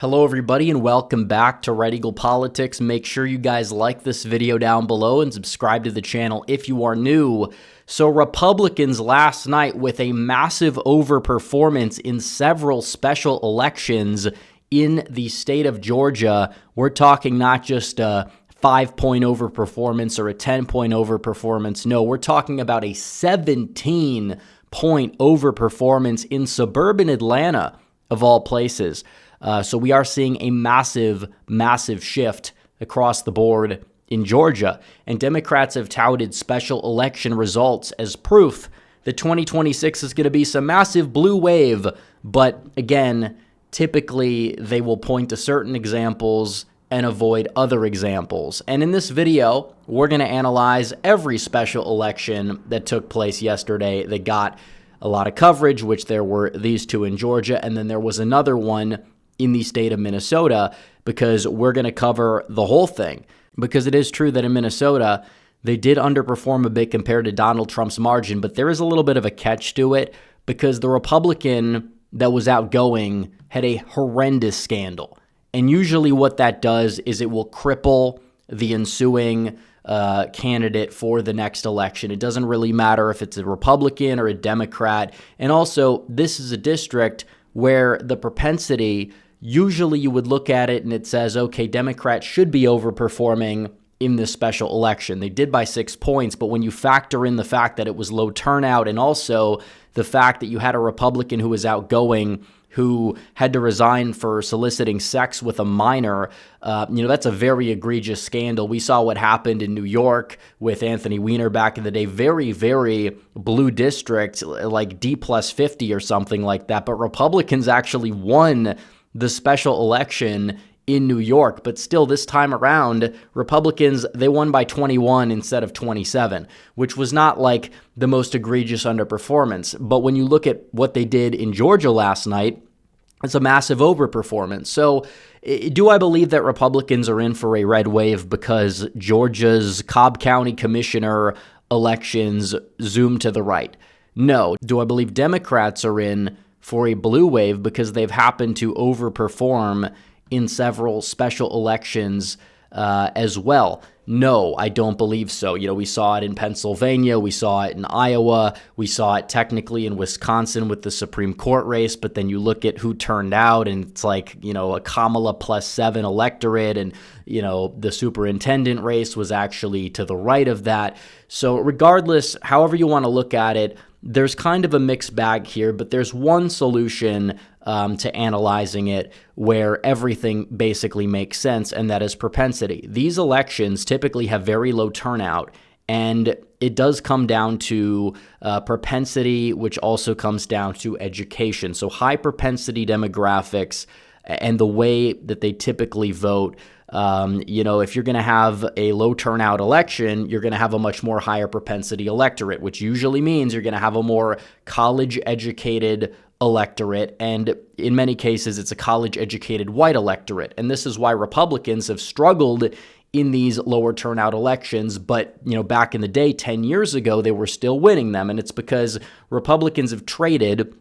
Hello everybody and welcome back to Red Eagle Politics. Make sure you guys like this video down below and subscribe to the channel if you are new. So Republicans last night with a massive overperformance in several special elections in the state of Georgia. We're talking not just a 5-point overperformance or a 10-point overperformance. No, we're talking about a 17-point overperformance in suburban Atlanta, of all places. So we are seeing a massive shift across the board in Georgia. And Democrats have touted special election results as proof that 2026 is going to be some massive blue wave. But again, typically they will point to certain examples and avoid other examples. And in this video, we're going to analyze every special election that took place yesterday that got a lot of coverage, which there were these two in Georgia, and then there was another one in the state of Minnesota, because we're going to cover the whole thing. Because it is true that in Minnesota, they did underperform a bit compared to Donald Trump's margin, but there is a little bit of a catch to it because the Republican that was outgoing had a horrendous scandal. And usually what that does is it will cripple the ensuing candidate for the next election. It doesn't really matter if it's a Republican or a Democrat. And also, this is a district where the propensity, usually you would look at it and it says, okay, Democrats should be overperforming in this special election. They did by 6 points, but when you factor in the fact that it was low turnout and also the fact that you had a Republican who was outgoing who had to resign for soliciting sex with a minor, that's a very egregious scandal. We saw what happened in New York with Anthony Weiner back in the day. Very, very blue district, like D+50 or something like that. But Republicans actually won the special election in New York. But still, this time around, Republicans, they won by 21 instead of 27, which was not like the most egregious underperformance. But when you look at what they did in Georgia last night, it's a massive overperformance. So do I believe that Republicans are in for a red wave because Georgia's Cobb County Commissioner elections zoomed to the right? No. Do I believe Democrats are in for a blue wave because they've happened to overperform in several special elections as well? No, I don't believe so. We saw it in Pennsylvania, we saw it in Iowa, we saw it technically in Wisconsin with the Supreme Court race, but then you look at who turned out and it's like, a Kamala +7 electorate, and, the superintendent race was actually to the right of that. So regardless, however you want to look at it, there's kind of a mixed bag here, but there's one solution to analyzing it where everything basically makes sense, and that is propensity. These elections typically have very low turnout, and it does come down to propensity, which also comes down to education. So high propensity demographics and the way that they typically vote. If you're going to have a low turnout election, you're going to have a much more higher propensity electorate, which usually means you're going to have a more college-educated electorate, and in many cases, it's a college-educated white electorate. And this is why Republicans have struggled in these lower turnout elections, but, back in the day, 10 years ago, they were still winning them, and it's because Republicans have traded,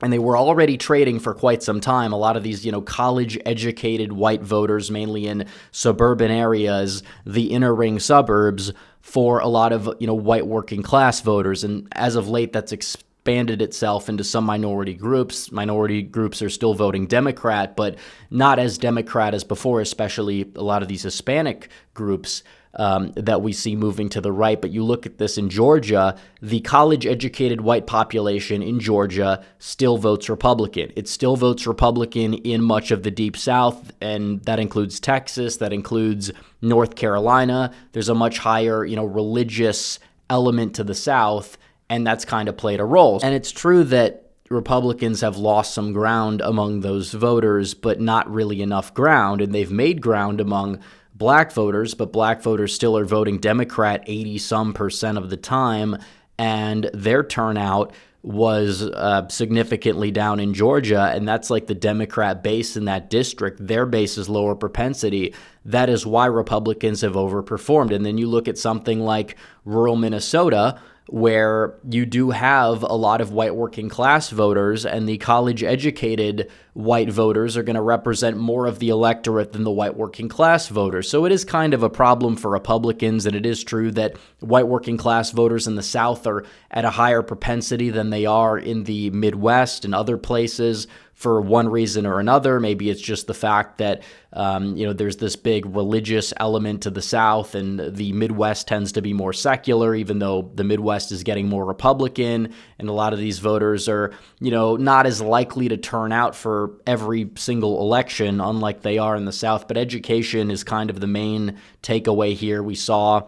and they were already trading for quite some time. A lot of these, college-educated white voters, mainly in suburban areas, the inner ring suburbs, for a lot of, white working class voters. And as of late, that's expanded itself into some minority groups. Minority groups are still voting Democrat, but not as Democrat as before, especially a lot of these Hispanic groups that we see moving to the right. But you look at this in Georgia, the college-educated white population in Georgia still votes Republican. It still votes Republican in much of the Deep South, and that includes Texas, that includes North Carolina. There's a much higher, religious element to the South, and that's kind of played a role. And it's true that Republicans have lost some ground among those voters, but not really enough ground, and they've made ground among black voters, but black voters still are voting Democrat 80-some% of the time, and their turnout was significantly down in Georgia, and that's like the Democrat base in that district. Their base is lower propensity. That is why Republicans have overperformed. And then you look at something like rural Minnesota, where you do have a lot of white working class voters, and the college educated white voters are going to represent more of the electorate than the white working class voters. So it is kind of a problem for Republicans, and it is true that white working class voters in the South are at a higher propensity than they are in the Midwest and other places for one reason or another. Maybe it's just the fact that, there's this big religious element to the South, and the Midwest tends to be more secular, even though the Midwest is getting more Republican, and a lot of these voters are, not as likely to turn out for every single election, unlike they are in the South. But education is kind of the main takeaway here. We saw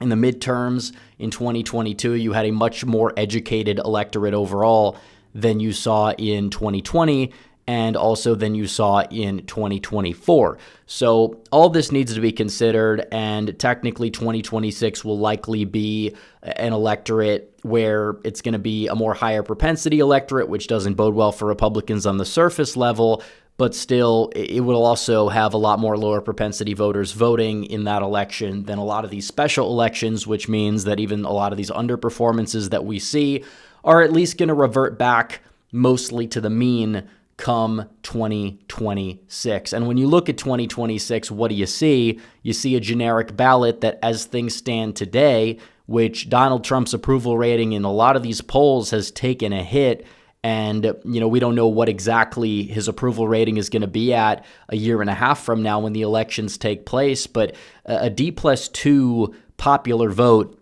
in the midterms in 2022, you had a much more educated electorate overall than you saw in 2020, and also than you saw in 2024. So all this needs to be considered, and technically 2026 will likely be an electorate where it's going to be a more higher propensity electorate, which doesn't bode well for Republicans on the surface level, but still it will also have a lot more lower propensity voters voting in that election than a lot of these special elections, which means that even a lot of these underperformances that we see are at least going to revert back mostly to the mean come 2026. And when you look at 2026, what do you see? You see a generic ballot that, as things stand today, which Donald Trump's approval rating in a lot of these polls has taken a hit. And, we don't know what exactly his approval rating is going to be at a year and a half from now when the elections take place. But a D+2 popular vote,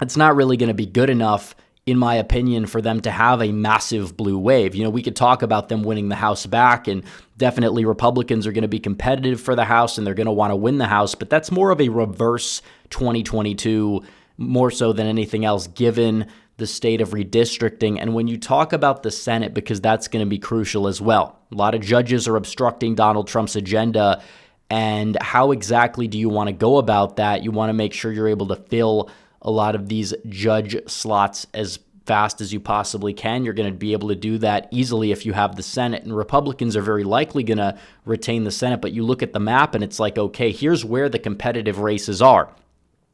it's not really going to be good enough, in my opinion, for them to have a massive blue wave. We could talk about them winning the House back, and definitely Republicans are going to be competitive for the House and they're going to want to win the House, but that's more of a reverse 2022, more so than anything else, given the state of redistricting. And when you talk about the Senate, because that's going to be crucial as well, a lot of judges are obstructing Donald Trump's agenda, and how exactly do you want to go about that? You want to make sure you're able to fill a lot of these judge slots as fast as you possibly can. You're going to be able to do that easily if you have the Senate, and Republicans are very likely going to retain the Senate. But you look at the map and it's like, okay, here's where the competitive races are.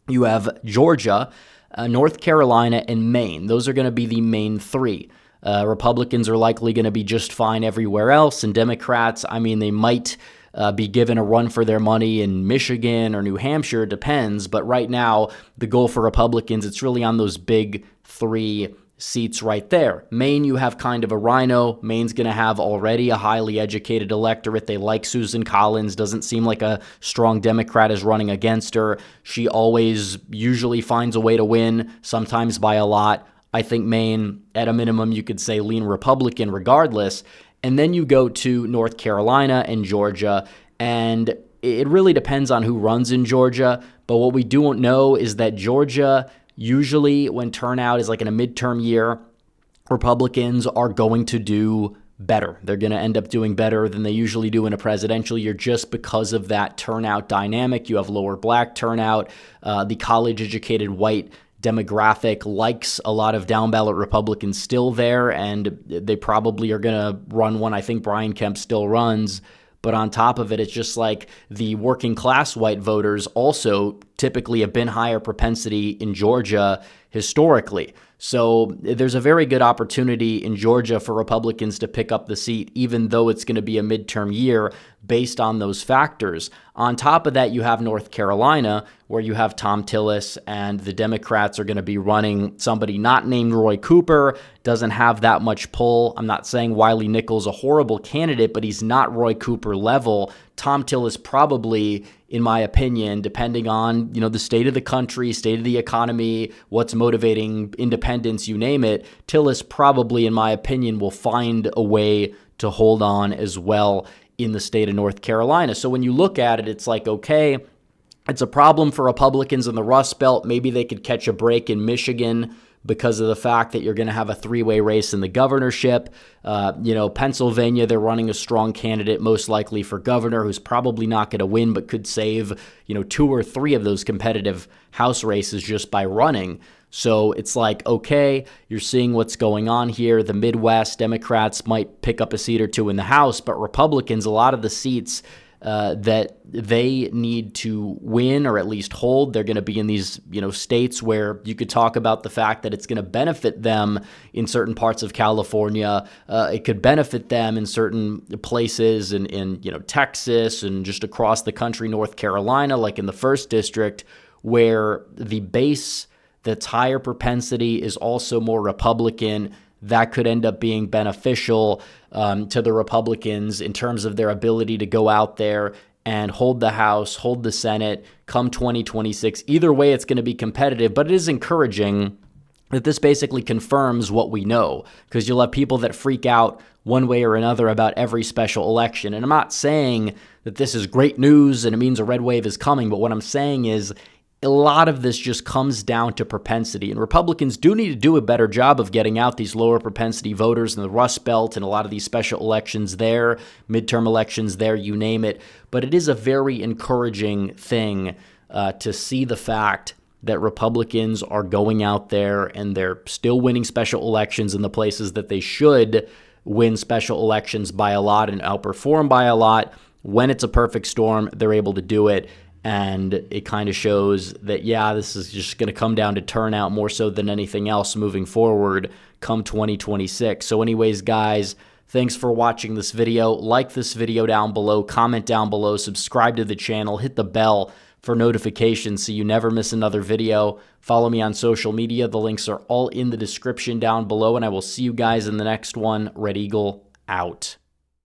You have Georgia, North Carolina, and Maine. Those are going to be the main three. Republicans are likely going to be just fine everywhere else, and Democrats, they might be given a run for their money in Michigan or New Hampshire, depends. But right now, the goal for Republicans, it's really on those big three seats right there. Maine, you have kind of a rhino. Maine's going to have already a highly educated electorate. They like Susan Collins. Doesn't seem like a strong Democrat is running against her. She always usually finds a way to win, sometimes by a lot. I think Maine, at a minimum, you could say lean Republican regardless. And then you go to North Carolina and Georgia, and it really depends on who runs in Georgia. But what we don't know is that Georgia, usually when turnout is like in a midterm year, Republicans are going to do better. They're going to end up doing better than they usually do in a presidential year just because of that turnout dynamic. You have lower black turnout. The college-educated white demographic likes a lot of down-ballot Republicans still there, and they probably are going to run one. I think Brian Kemp still runs. But on top of it, it's just like the working class white voters also typically have been higher propensity in Georgia historically. So there's a very good opportunity in Georgia for Republicans to pick up the seat, even though it's going to be a midterm year based on those factors. On top of that, you have North Carolina, where you have Tom Tillis, and the Democrats are going to be running somebody not named Roy Cooper, doesn't have that much pull. I'm not saying Wiley Nichols is a horrible candidate, but he's not Roy Cooper level. Tom Tillis probably, in my opinion, depending on, the state of the country, state of the economy, what's motivating independence, you name it, Tillis probably, in my opinion, will find a way to hold on as well in the state of North Carolina. So when you look at it, it's like, okay, it's a problem for Republicans in the Rust Belt. Maybe they could catch a break in Michigan because of the fact that you're going to have a three-way race in the governorship. Pennsylvania, they're running a strong candidate, most likely for governor, who's probably not going to win, but could save, 2 or 3 of those competitive House races just by running. So it's like, okay, you're seeing what's going on here. The Midwest, Democrats might pick up a seat or two in the House, but Republicans, a lot of the seats, that they need to win or at least hold. They're going to be in these, states where you could talk about the fact that it's going to benefit them in certain parts of California. It could benefit them in certain places in Texas and just across the country, North Carolina, like in the 1st District, where the base that's higher propensity is also more Republican. That could end up being beneficial to the Republicans in terms of their ability to go out there and hold the House, hold the Senate come 2026. Either way, it's going to be competitive, but it is encouraging that this basically confirms what we know, because you'll have people that freak out one way or another about every special election. And I'm not saying that this is great news and it means a red wave is coming, but what I'm saying is a lot of this just comes down to propensity, and Republicans do need to do a better job of getting out these lower propensity voters in the Rust Belt and a lot of these special elections there, midterm elections there, you name it. But it is a very encouraging thing to see the fact that Republicans are going out there and they're still winning special elections in the places that they should win special elections by a lot and outperform by a lot. When it's a perfect storm, they're able to do it. And it kind of shows that, this is just going to come down to turnout more so than anything else moving forward come 2026. So anyways, guys, thanks for watching this video. Like this video down below, comment down below, subscribe to the channel, hit the bell for notifications so you never miss another video. Follow me on social media. The links are all in the description down below, and I will see you guys in the next one. Red Eagle out.